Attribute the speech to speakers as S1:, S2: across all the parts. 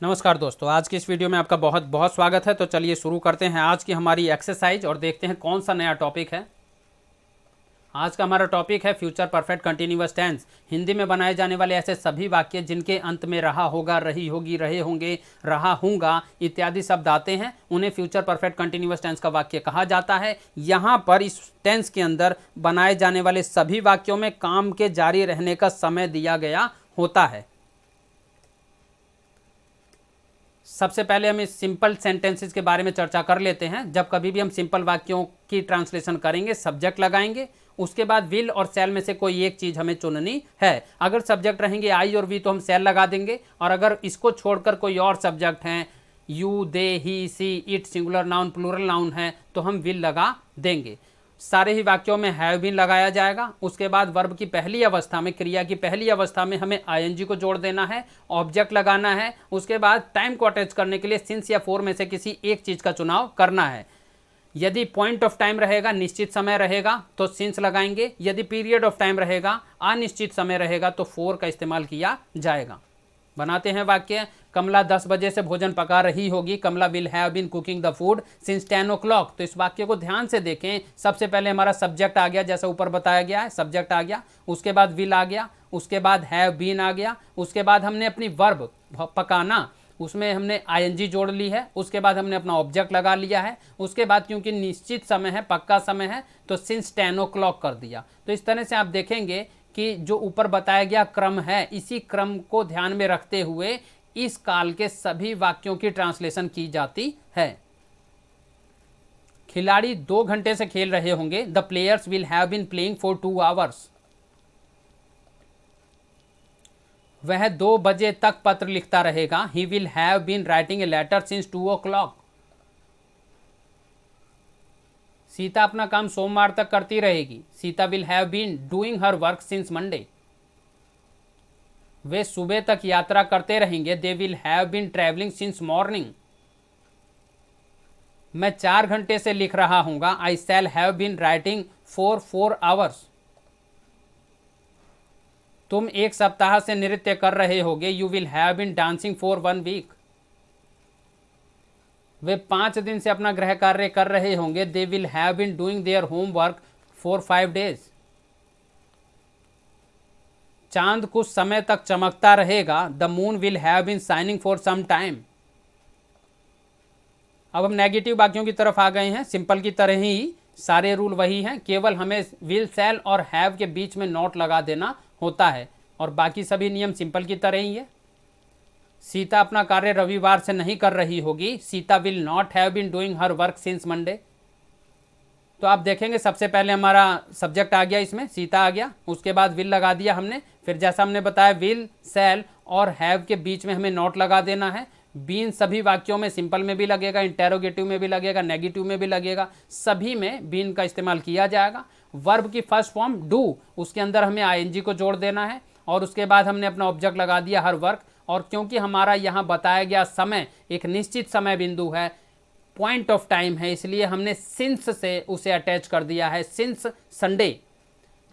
S1: नमस्कार दोस्तों, आज की इस वीडियो में आपका बहुत बहुत स्वागत है। तो चलिए शुरू करते हैं आज की हमारी एक्सरसाइज और देखते हैं कौन सा नया टॉपिक है। आज का हमारा टॉपिक है future perfect continuous tense. Hindi में बनाए जाने वाले ऐसे सभी वाक्य जिनके अंत में रहा होगा, रही होगी, रहे होंगे, रहा होगा इत्यादि शब्द आते हैं, उन्हें फ्यूचर परफेक्ट कंटिन्यूअस टेंस का वाक्य कहा जाता है। यहाँ पर इस टेंस के अंदर बनाए जाने वाले सभी वाक्यों में काम के जारी रहने का समय दिया गया होता है। सबसे पहले हम इस सिंपल सेंटेंसेस के बारे में चर्चा कर लेते हैं। जब कभी भी हम सिंपल वाक्यों की ट्रांसलेशन करेंगे, सब्जेक्ट लगाएंगे, उसके बाद विल और सेल में से कोई एक चीज हमें चुननी है। अगर सब्जेक्ट रहेंगे आई और वी तो हम सेल लगा देंगे, और अगर इसको छोड़कर कोई और सब्जेक्ट हैं, you, they, he, she, it, singular noun, plural noun है, तो हम विल लगा देंगे। सारे ही वाक्यों में हैव बीन लगाया जाएगा। उसके बाद वर्ब की पहली अवस्था में, क्रिया की पहली अवस्था में हमें आईएनजी को जोड़ देना है, ऑब्जेक्ट लगाना है। उसके बाद टाइम को अटैच करने के लिए सिंस या फोर में से किसी एक चीज का चुनाव करना है। यदि पॉइंट ऑफ टाइम रहेगा, निश्चित समय रहेगा, तो सिंस लगाएंगे। यदि पीरियड ऑफ टाइम रहेगा, अनिश्चित समय रहेगा, तो फोर का इस्तेमाल किया जाएगा। बनाते हैं वाक्य। कमला 10 बजे से भोजन पका रही होगी। Kamala will have been cooking the food since 10 o'clock। तो इस वाक्य को ध्यान से देखें। सबसे पहले हमारा सब्जेक्ट आ गया, जैसा ऊपर बताया गया है, सब्जेक्ट आ गया। उसके बाद विल आ गया, उसके बाद हैव बीन आ गया। उसके बाद हमने अपनी वर्ब पकाना, उसमें हमने आईएनजी जोड़ ली है। उसके बाद हमने अपना ऑब्जेक्ट लगा लिया है। उसके बाद क्योंकि निश्चित समय है, पक्का समय है, तो सिंस 10 o'clock कर दिया। तो इस तरह से आप देखेंगे कि जो ऊपर बताया गया क्रम है, इसी क्रम को ध्यान में रखते हुए इस काल के सभी वाक्यों की ट्रांसलेशन की जाती है। खिलाड़ी 2 घंटे से खेल रहे होंगे। The players will have been playing for 2 hours। वह 2 बजे तक पत्र लिखता रहेगा। He will have been writing a letter since 2 o'clock। Sita अपना काम सोमवार तक करती रहेगी। Sita will have been doing her work since Monday. वे सुबह तक यात्रा करते रहेंगे। They will have been travelling since morning. मैं 4 घंटे से लिख रहा हूंगा। I shall have been writing for 4 hours। तुम 1 सप्ताह से नृत्य कर रहे होगे। You will have been dancing for 1 week। वे 5 दिन से अपना गृह कार्य कर रहे होंगे। They will have been doing their homework for 5 days। चांद कुछ समय तक चमकता रहेगा। The moon will have been shining for some time. अब हम नेगेटिव वाक्यों की तरफ आ गए हैं। सिंपल की तरह ही सारे रूल वही हैं, केवल हमें विल, शैल और हैव के बीच में नॉट लगा देना होता है, और बाकी सभी नियम सिंपल की तरह ही है। सीता अपना कार्य रविवार से नहीं कर रही होगी। Sita will not have been doing her work since Monday. तो आप देखेंगे सबसे पहले हमारा सब्जेक्ट आ गया, इसमें सीता आ गया। उसके बाद विल लगा दिया हमने। फिर जैसा हमने बताया, विल, शैल और हैव के बीच में हमें नॉट लगा देना है। बीन सभी वाक्यों में, सिंपल में भी लगेगा, इंटेरोगेटिव में भी लगेगा, नेगेटिव में भी लगेगा, सभी में बीन का इस्तेमाल किया जाएगा। वर्ब की फर्स्ट फॉर्म डू, उसके अंदर हमें आईएनजी को जोड़ देना है, और उसके बाद हमने अपना ऑब्जेक्ट लगा दिया हर वर्क। और क्योंकि हमारा यहाँ बताया गया समय एक निश्चित समय बिंदु है, पॉइंट ऑफ टाइम है, इसलिए हमने सिंस से उसे अटैच कर दिया है, सिंस संडे।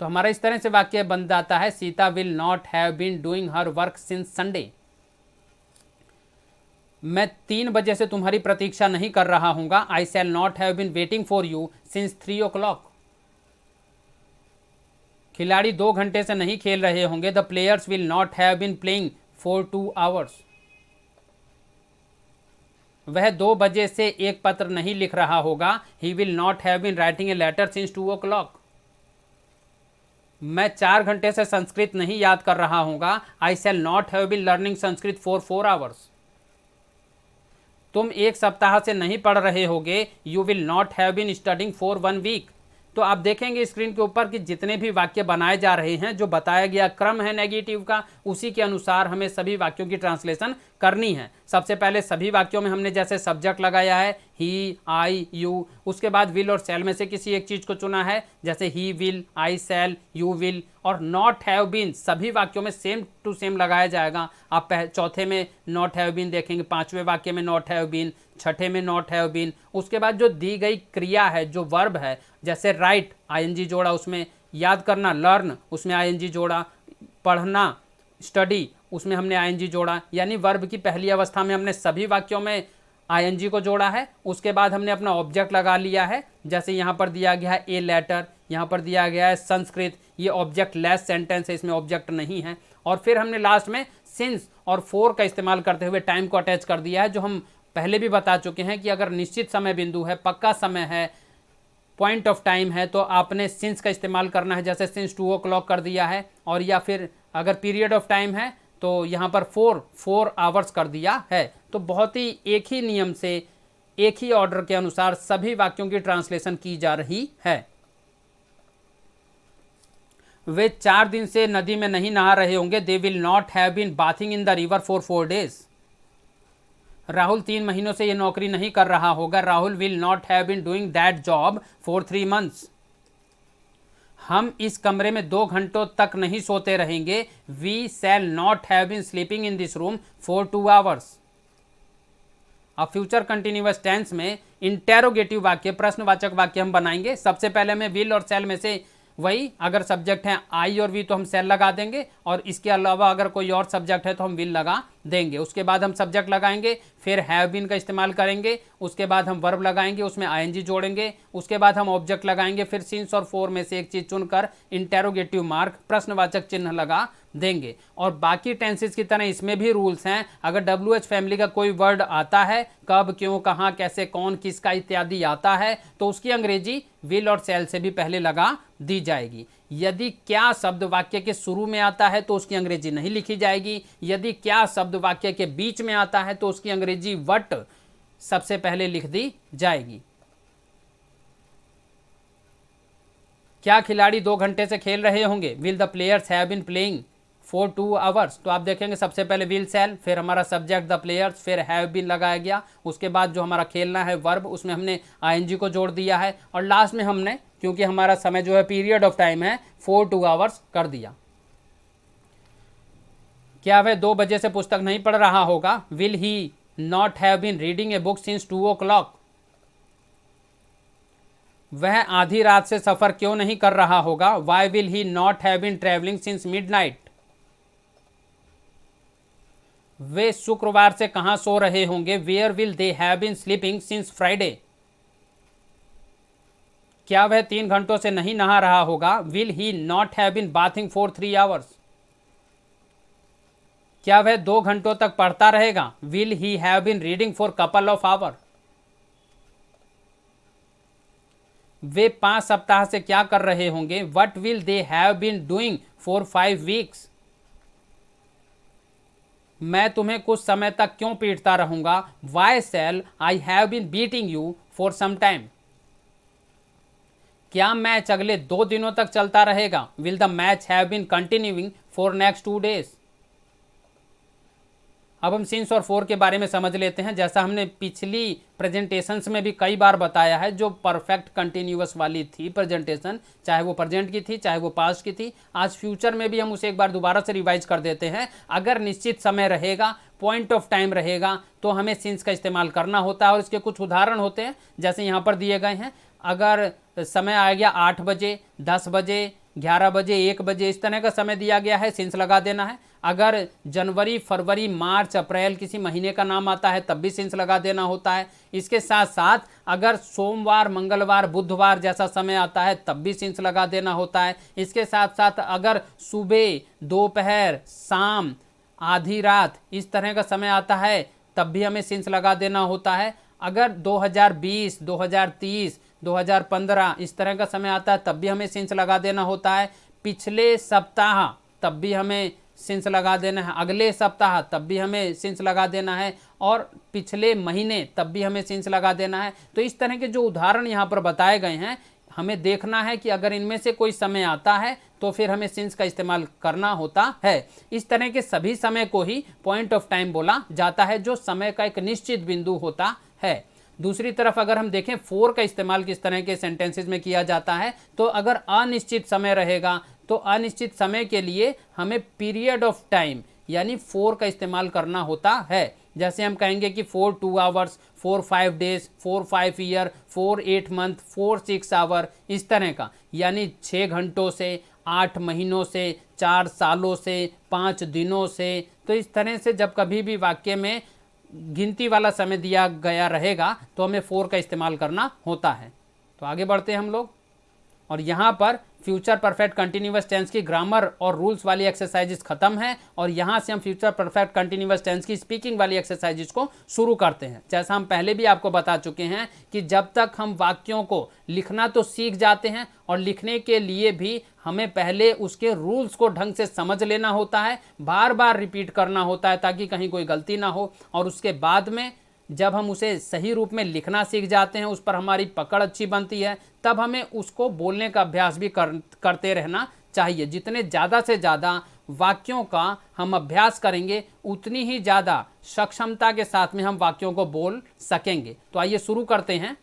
S1: तो हमारा इस तरह से वाक्य बन जाता है, Sita will not have been doing her work since Sunday. मैं 3 बजे से तुम्हारी प्रतीक्षा नहीं कर रहा हूंगा। I shall not have been waiting for you since 3 o'clock। खिलाड़ी 2 घंटे से नहीं खेल रहे होंगे। The players will not have been playing for 2 hours। वह 2 बजे से एक पत्र नहीं लिख रहा होगा। He will not have been writing a letter since 2 o'clock। मैं 4 घंटे से संस्कृत नहीं याद कर रहा हूंगा। I shall not have been learning Sanskrit for 4 hours। तुम 1 सप्ताह से नहीं पढ़ रहे होगे। You will not have been studying for 1 week। तो आप देखेंगे स्क्रीन के ऊपर कि जितने भी वाक्य बनाए जा रहे हैं, जो बताया गया क्रम है नेगेटिव का, उसी के अनुसार हमें सभी वाक्यों की ट्रांसलेशन करनी है। सबसे पहले सभी वाक्यों में हमने जैसे सब्जेक्ट लगाया है, ही, आई, यू। उसके बाद विल और शैल में से किसी एक चीज को चुना है, जैसे he will, I shall, you will. और नॉट हैव बीन सभी वाक्यों में सेम टू सेम लगाया जाएगा। आप चौथे में नॉट हैव बीन देखेंगे, 5वें वाक्य में नॉट हैव बीन, 6ठे में नॉट हैव बीन। उसके बाद जो दी गई क्रिया है, जो वर्ब है, जैसे राइट आईएनजी जोड़ा, उसमें याद करना लर्न, उसमें आईएनजी जोड़ा, पढ़ना स्टडी, उसमें हमने आईएनजी जोड़ा, यानी वर्ब की पहली अवस्था में हमने सभी वाक्यों में आईएनजी को जोड़ा है। उसके बाद हमने अपना ऑब्जेक्ट लगा लिया है, जैसे यहाँ पर दिया गया है ए लेटर, यहाँ पर दिया गया है संस्कृत, ये ऑब्जेक्ट लेस सेंटेंस है, इसमें ऑब्जेक्ट नहीं है। और फिर हमने लास्ट में सिंस और फॉर का इस्तेमाल करते हुए टाइम को अटैच कर दिया है, जो हम पहले भी बता चुके हैं कि अगर निश्चित समय बिंदु है, पक्का समय है, पॉइंट ऑफ टाइम है, तो आपने सिंस का इस्तेमाल करना है, जैसे सिंस 2 o'clock कर दिया है। और या फिर अगर पीरियड ऑफ टाइम है तो यहाँ पर 4 आवर्स कर दिया है। तो बहुत ही एक ही नियम से, एक ही ऑर्डर के अनुसार सभी वाक्यों की ट्रांसलेशन की जा रही है। वे 4 दिन से नदी में नहीं नहा रहे होंगे। They will not have been bathing in the river for 4 days। Rahul 3 महीनों से यह नौकरी नहीं कर रहा होगा। Rahul will not have been doing that job for 3 months। हम इस कमरे में 2 घंटों तक नहीं सोते रहेंगे। We shall not have been sleeping in this room for 2 hours। अब फ्यूचर कंटिन्यूअस टेंस में इंटेरोगेटिव वाक्य, प्रश्नवाचक वाक्य हम बनाएंगे। सबसे पहले हमें विल और शैल में से वही, अगर सब्जेक्ट है आई और वी तो हम शैल लगा देंगे, और इसके अलावा अगर कोई और सब्जेक्ट है तो हम विल लगा देंगे। उसके बाद हम सब्जेक्ट लगाएंगे, फिर हैव बीन का इस्तेमाल करेंगे, उसके बाद हम वर्ब लगाएंगे, उसमें आईएनजी जोड़ेंगे, उसके बाद हम ऑब्जेक्ट लगाएंगे, फिर सिंस और फॉर में से एक चीज चुनकर इंटेरोगेटिव मार्क, प्रश्नवाचक चिन्ह लगा देंगे। और बाकी टेंसेस की तरह इसमें भी रूल्स हैं। अगर WH फैमिली का कोई वर्ड आता है, कब, क्यों, कहाँ, कैसे, कौन, किसका इत्यादि आता है, तो उसकी अंग्रेजी विल और शैल से भी पहले लगा दी जाएगी। यदि क्या शब्द वाक्य के शुरू में आता है तो उसकी अंग्रेजी नहीं लिखी जाएगी। यदि क्या शब्द वाक्य के बीच में आता है तो उसकी अंग्रेजी वट सबसे पहले लिख दी जाएगी। क्या खिलाड़ी 2 घंटे से खेल रहे होंगे? Will the players have been playing for 2 hours। तो आप देखेंगे सबसे पहले विल शैल, फिर हमारा सब्जेक्ट द प्लेयर्स, फिर हैव बीन लगाया गया, उसके बाद जो हमारा खेलना है वर्ब, उसमें हमने आईएनजी को जोड़ दिया है, और लास्ट में हमने, क्योंकि हमारा समय जो है पीरियड ऑफ टाइम है, 4 2 hours कर दिया। क्या वह 2 बजे से पुस्तक नहीं पढ़ रहा होगा? Will he not have been reading a book since 2 o'clock। वह आधी रात से सफर क्यों नहीं कर रहा होगा? Why will he not have been travelling since midnight. वे शुक्रवार से कहां सो रहे होंगे? Where will they have been sleeping since Friday. क्या वह 3 घंटों से नहीं नहा रहा होगा? Will he not have been bathing for 3 hours। क्या वह 2 घंटों तक पढ़ता रहेगा? Will he have been reading for couple of hour. वे 5 सप्ताह से क्या कर रहे होंगे? What will they have been doing for 5 weeks। मैं तुम्हें कुछ समय तक क्यों पीटता रहूंगा? Why shall I have been beating you for some time. क्या मैच अगले 2 दिनों तक चलता रहेगा? Will the match have been continuing for next 2 days। अब हम सिंस और फॉर के बारे में समझ लेते हैं। जैसा हमने पिछली प्रेजेंटेशंस में भी कई बार बताया है, जो परफेक्ट कंटिन्यूअस वाली थी प्रेजेंटेशन, चाहे वो प्रेजेंट की थी, चाहे वो पास्ट की थी, आज फ्यूचर में भी हम उसे एक बार दोबारा से रिवाइज कर देते हैं। अगर निश्चित समय रहेगा, पॉइंट ऑफ टाइम रहेगा, तो हमें सिंस का इस्तेमाल करना होता है। और इसके कुछ उदाहरण होते हैं, जैसे यहाँ पर दिए गए हैं। अगर समय आ गया 8 बजे, 10 बजे, 11 बजे, 1 बजे, इस तरह का समय दिया गया है, सिंस लगा देना है। अगर जनवरी, फरवरी, मार्च, अप्रैल किसी महीने का नाम आता है तब भी सिंस लगा देना होता है। इसके साथ साथ अगर सोमवार, मंगलवार, बुधवार जैसा समय आता है तब भी सिंस लगा देना होता है। इसके साथ साथ अगर सुबह, दोपहर, शाम, आधी रात इस तरह का समय आता है तब भी हमें सिंस लगा देना होता है। अगर 2020, 2030, 2015 इस तरह का समय आता है तब भी हमें सिंस लगा देना होता है। पिछले सप्ताह तब भी हमें सिंस लगा देना है, अगले सप्ताह तब भी हमें सिंस लगा देना है, और पिछले महीने तब भी हमें सिंस लगा देना है। तो इस तरह के जो उदाहरण यहाँ पर बताए गए हैं, हमें देखना है कि अगर इनमें से कोई समय आता है तो फिर हमें सिंस का इस्तेमाल करना होता है। इस तरह के सभी समय को ही पॉइंट ऑफ टाइम बोला जाता है, जो समय का एक निश्चित बिंदु होता है। दूसरी तरफ अगर हम देखें फॉर का इस्तेमाल किस तरह के सेंटेंसेस में किया जाता है, तो अगर अनिश्चित समय रहेगा तो अनिश्चित समय के लिए हमें पीरियड ऑफ टाइम यानी फॉर का इस्तेमाल करना होता है। जैसे हम कहेंगे कि for 2 hours, for 5 days, for 5 year, for 8 month, for 6 hour, इस तरह का, यानी 6 घंटों से, 8 महीनों से, 4 सालों से, 5 दिनों से। तो इस तरह से जब कभी भी वाक्य में गिनती वाला समय दिया गया रहेगा तो हमें फॉर का इस्तेमाल करना होता है। तो आगे बढ़ते हैं हम लोग, और यहाँ पर फ्यूचर परफेक्ट कंटिन्यूअस टेंस की ग्रामर और रूल्स वाली एक्सरसाइजेस खत्म है, और यहाँ से हम फ्यूचर परफेक्ट कंटिन्यूअस टेंस की स्पीकिंग वाली एक्सरसाइजेस को शुरू करते हैं। जैसा हम पहले भी आपको बता चुके हैं कि जब तक हम वाक्यों को लिखना तो सीख जाते हैं, और लिखने के लिए भी हमें पहले उसके रूल्स को ढंग से समझ लेना होता है, बार बार रिपीट करना होता है ताकि कहीं कोई गलती ना हो, और उसके बाद में जब हम उसे सही रूप में लिखना सीख जाते हैं, उस पर हमारी पकड़ अच्छी बनती है, तब हमें उसको बोलने का अभ्यास भी करते रहना चाहिए। जितने ज़्यादा से ज़्यादा वाक्यों का हम अभ्यास करेंगे उतनी ही ज़्यादा सक्षमता के साथ में हम वाक्यों को बोल सकेंगे। तो आइए शुरू करते हैं।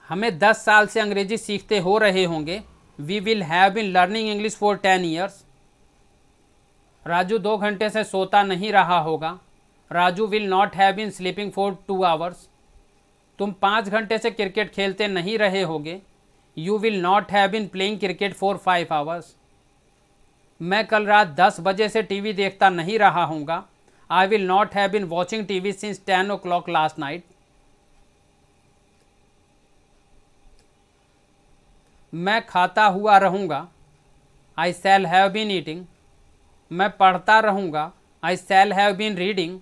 S1: हमें 10 साल से अंग्रेजी सीखते हो रहे होंगे। We will have been learning English for 10 years. Raju 2 घंटे से सोता नहीं रहा होगा। Raju will not have been sleeping for 2 hours. तुम 5 घंटे से क्रिकेट खेलते नहीं रहे होगे। You will not have been playing cricket for 5 hours. मैं कल रात 10 बजे से टीवी देखता नहीं रहा हूँगा। I will not have been watching TV since 10 o'clock last night. मैं खाता हुआ रहूँगा। I shall have been eating. मैं पढ़ता रहूँगा। I shall have been reading.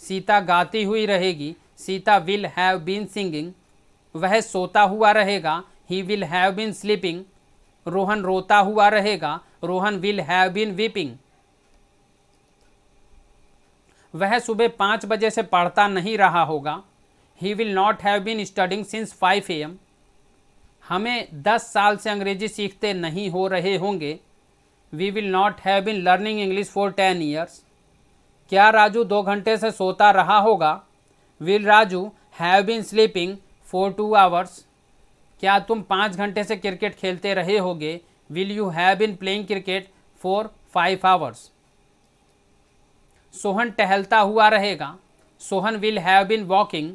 S1: Sita गाती हुई रहेगी। Sita will have been singing. वह सोता हुआ रहेगा। He will have been sleeping. Rohan रोता हुआ रहेगा। Rohan will have been weeping. वह सुबह 5 बजे से पढ़ता नहीं रहा होगा। He will not have been studying since 5 AM। हमें 10 साल से अंग्रेजी सीखते नहीं हो रहे होंगे। We will not have been learning English for 10 years. क्या राजू 2 घंटे से सोता रहा होगा। Will Raju have been sleeping for 2 hours. क्या तुम 5 घंटे से क्रिकेट खेलते रहे होगे। Will you have been playing cricket for 5 hours. Sohan टहलता हुआ रहेगा। Sohan will have been walking.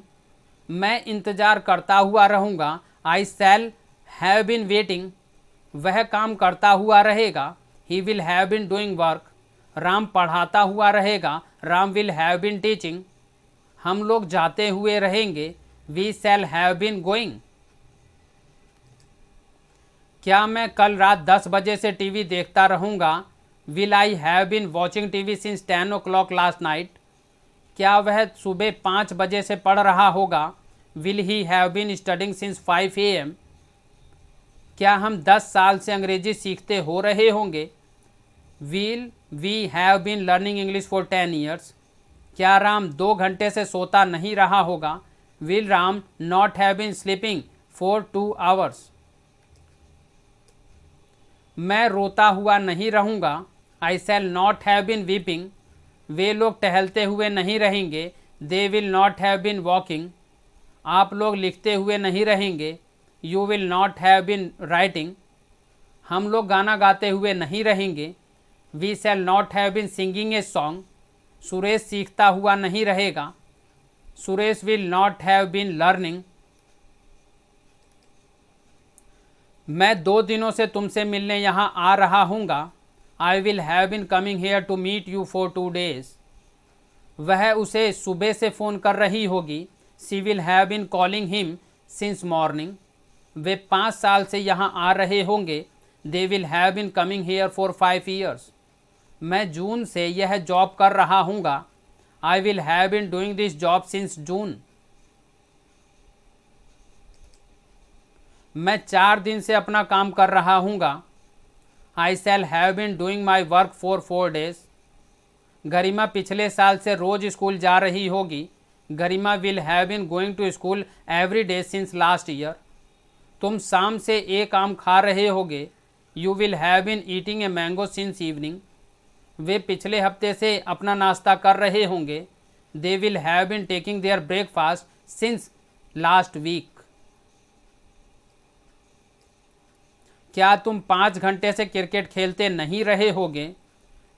S1: मैं इंतज़ार करता हुआ रहूँगा। I shall have been waiting. वह काम करता हुआ रहेगा। He will have been doing work. Ram पढ़ाता हुआ रहेगा। Ram will have been teaching. हम लोग जाते हुए रहेंगे। We shall have been going. क्या मैं कल रात 10 बजे से टीवी देखता रहूँगा। Will I have been watching TV since 10 o'clock last night. क्या वह सुबह 5 बजे से पढ़ रहा होगा। Will he have been studying since 5 AM। क्या हम 10 साल से अंग्रेजी सीखते हो रहे होंगे। Will we have been learning English for 10 years. क्या राम 2 घंटे से सोता नहीं रहा होगा। Will Ram not have been sleeping for 2 hours. मैं रोता हुआ नहीं रहूँगा। I shall not have been weeping. वे लोग टहलते हुए नहीं रहेंगे। They will not have been walking. आप लोग लिखते हुए नहीं रहेंगे। You will not have been writing. हम लोग गाना गाते हुए नहीं रहेंगे। We shall not have been singing a song. Suresh सीखता हुआ नहीं रहेगा। Suresh will not have been learning. मैं 2 दिनों से तुमसे मिलने यहाँ आ रहा हूँगा। I will have been coming here to meet you for 2 days। वह उसे सुबह से फ़ोन कर रही होगी। She will have been calling him since morning. वे 5 साल से यहाँ आ रहे होंगे। They will have been coming here for 5 years। मैं जून से यह जॉब कर रहा हूँगा। I will have been doing this job since June. मैं 4 दिन से अपना काम कर रहा हूँगा। I shall have been doing my work for 4 days। Garima पिछले साल से रोज स्कूल जा रही होगी। Garima will have been going to school every day since last year. तुम शाम से एक आम खा रहे होगे। You will have been eating a mango since evening. वे पिछले हफ्ते से अपना नाश्ता कर रहे होंगे। They will have been taking their breakfast since last week. क्या तुम 5 घंटे से क्रिकेट खेलते नहीं रहे होगे।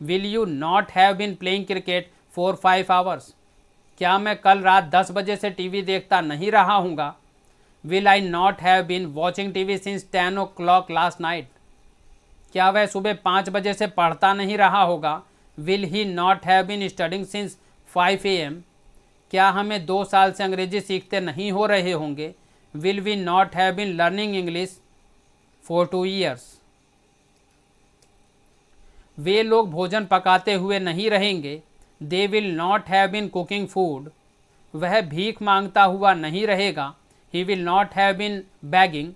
S1: Will you not have been playing cricket for 5 hours। क्या मैं कल रात 10 बजे से टीवी देखता नहीं रहा हूँगा। Will I not have been watching TV since 10 o'clock last night. क्या वह सुबह 5 बजे से पढ़ता नहीं रहा होगा। Will he not have been studying since 5 AM। क्या हमें 2 साल से अंग्रेजी सीखते नहीं हो रहे होंगे। Will we not have been learning English for 2 years। वे लोग भोजन पकाते हुए नहीं रहेंगे। They will not have been cooking food. वह भीख मांगता हुआ नहीं रहेगा। He will not have been begging.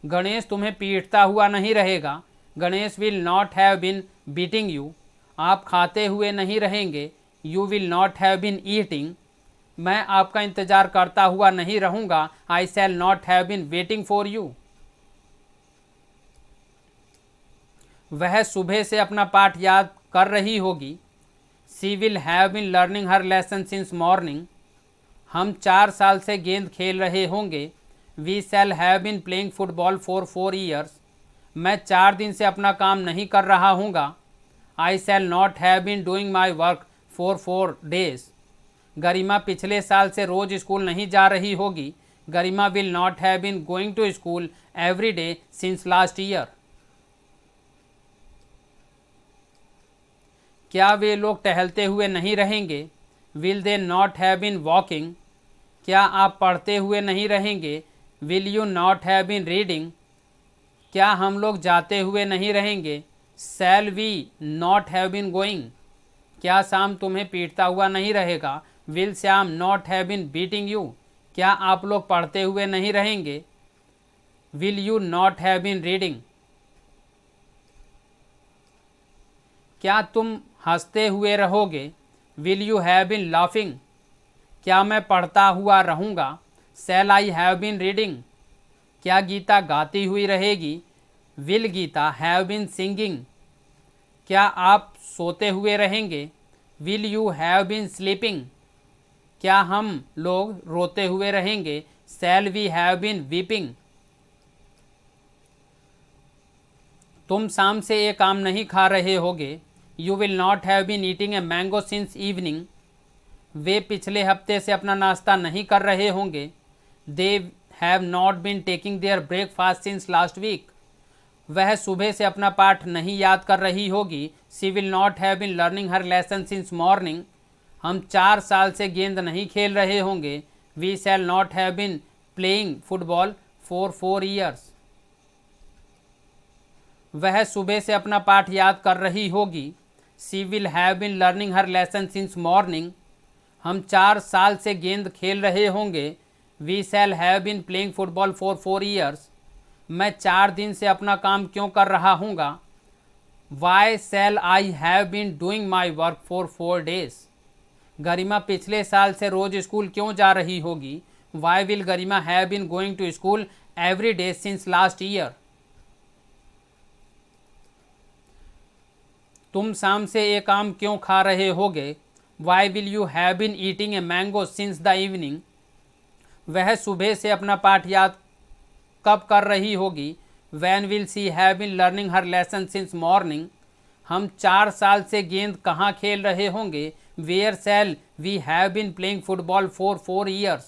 S1: Ganesh तुम्हें पीटता हुआ नहीं रहेगा। Ganesh will not have been beating you. आप खाते हुए नहीं रहेंगे। You will not have been eating. मैं आपका इंतज़ार करता हुआ नहीं रहूँगा। I shall not have been waiting for you. वह सुबह से अपना पाठ याद कर रही होगी। She will have been learning her lesson since morning. हम 4 साल से गेंद खेल रहे होंगे। We shall have been playing football for 4 years। मैं 4 दिन से अपना काम नहीं कर रहा हूँगा। I shall not have been doing my work for 4 days। Garima पिछले साल से रोज स्कूल नहीं जा रही होगी। Garima will not have been going to school every day since last year. क्या वे लोग टहलते हुए नहीं रहेंगे। Will they not have been walking. क्या आप पढ़ते हुए नहीं रहेंगे। Will you not have been reading. क्या हम लोग जाते हुए नहीं रहेंगे। Shall we not have been going. क्या शाम तुम्हें पीटता हुआ नहीं रहेगा। Will Shyam not have been beating you. क्या आप लोग पढ़ते हुए नहीं रहेंगे। Will you not have been reading. क्या तुम हंसते हुए रहोगे। Will you have been laughing. क्या मैं पढ़ता हुआ रहूँगा। Shall I have been reading. क्या गीता गाती हुई रहेगी। Will Gita have been singing. क्या आप सोते हुए रहेंगे। Will you have been sleeping. क्या हम लोग रोते हुए रहेंगे। Shall we have been weeping. तुम शाम से ये काम नहीं खा रहे होगे। You will not have been eating a mango since evening. वे पिछले हफ्ते से अपना नाश्ता नहीं कर रहे होंगे। They have not been taking their breakfast since last week. वह सुबह से अपना पाठ नहीं याद कर रही होगी। She will not have been learning her lesson since morning. हम 4 साल से गेंद नहीं खेल रहे होंगे। We shall not have been playing football for 4 years। वह सुबह से अपना पाठ याद कर रही होगी। She will have been learning her lesson since morning. हम 4 साल से गेंद खेल रहे होंगे। We shall have been playing football for 4 years। मैं 4 दिन से अपना काम क्यों कर रहा हूँगा। Why shall I have been doing my work for 4 days। Garima पिछले साल से रोज स्कूल क्यों जा रही होगी। Why will Garima have been going to school every day since last year. तुम शाम से ये काम क्यों खा रहे होगे। Why will you have been eating a mango since the evening. वह सुबह से अपना पाठ याद कब कर रही होगी। When will she have been learning her lesson since morning. हम 4 साल से गेंद कहाँ खेल रहे होंगे। Where shall we have been playing football for 4 years।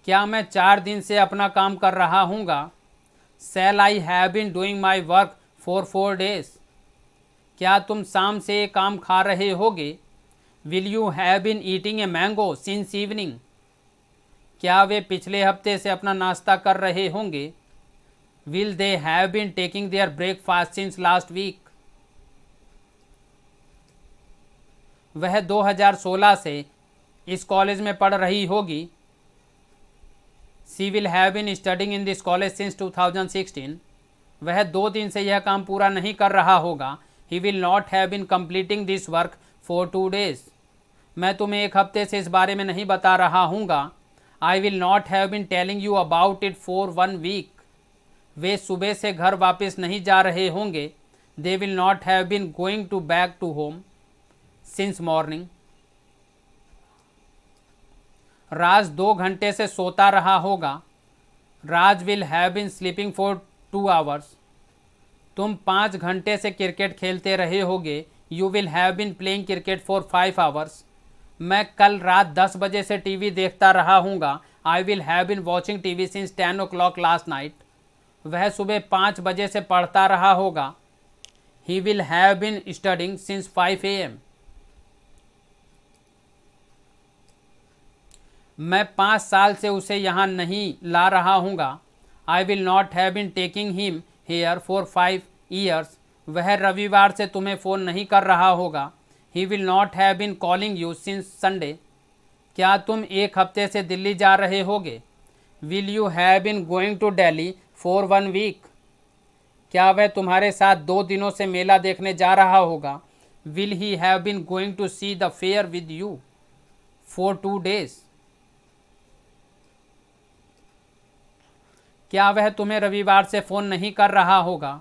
S1: क्या मैं 4 दिन से अपना काम कर रहा हूँगा। Shall I have been doing my work for 4 days। क्या तुम शाम से काम खा रहे होगे। Will you have been eating a mango since evening. क्या वे पिछले हफ्ते से अपना नाश्ता कर रहे होंगे। Will they have been taking their breakfast since last week. वह 2016 से इस कॉलेज में पढ़ रही होगी। She will have been studying in this college since 2016। वह 2 दिन से यह काम पूरा नहीं कर रहा होगा। He will not have been completing this work for 2 days। मैं तुम्हें 1 हफ्ते से इस बारे में नहीं बता रहा हूँगा। I will not have been telling you about it for 1 week। वे सुबह से घर वापस नहीं जा रहे होंगे। They will not have been going to back to home since morning. Raj 2 घंटे से सोता रहा होगा। Raj will have been sleeping for 2 hours। तुम 5 घंटे से क्रिकेट खेलते रहे होगे। You will have been playing cricket for 5 hours। मैं कल रात 10 बजे से टीवी देखता रहा हूँगा। I will have been watching TV since 10 o'clock last night. वह सुबह 5 बजे से पढ़ता रहा होगा। He will have been studying since 5 AM। मैं 5 साल से उसे यहाँ नहीं ला रहा हूँगा। I will not have been taking him here for 5 years। वह रविवार से तुम्हें फ़ोन नहीं कर रहा होगा। He will not have been calling you since Sunday. क्या तुम एक हफ्ते से दिल्ली जा रहे होगे। Will you have been going to Delhi for 1 week। क्या वह तुम्हारे साथ 2 दिनों से मेला देखने जा रहा होगा। Will he have been going to see the fair with you for 2 days। क्या वह तुम्हें रविवार से फ़ोन नहीं कर रहा होगा।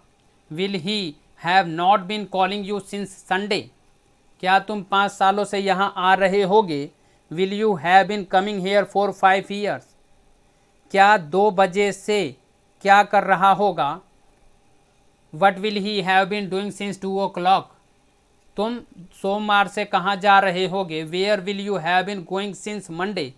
S1: Will he have not been calling you since Sunday. क्या तुम 5 सालों से यहाँ आ रहे होगे। Will you have been coming here for 5 years। क्या 2 बजे से क्या कर रहा होगा। What will he have been doing since 2 o'clock। तुम सोमवार से कहाँ जा रहे होगे। Where will you have been going since Monday.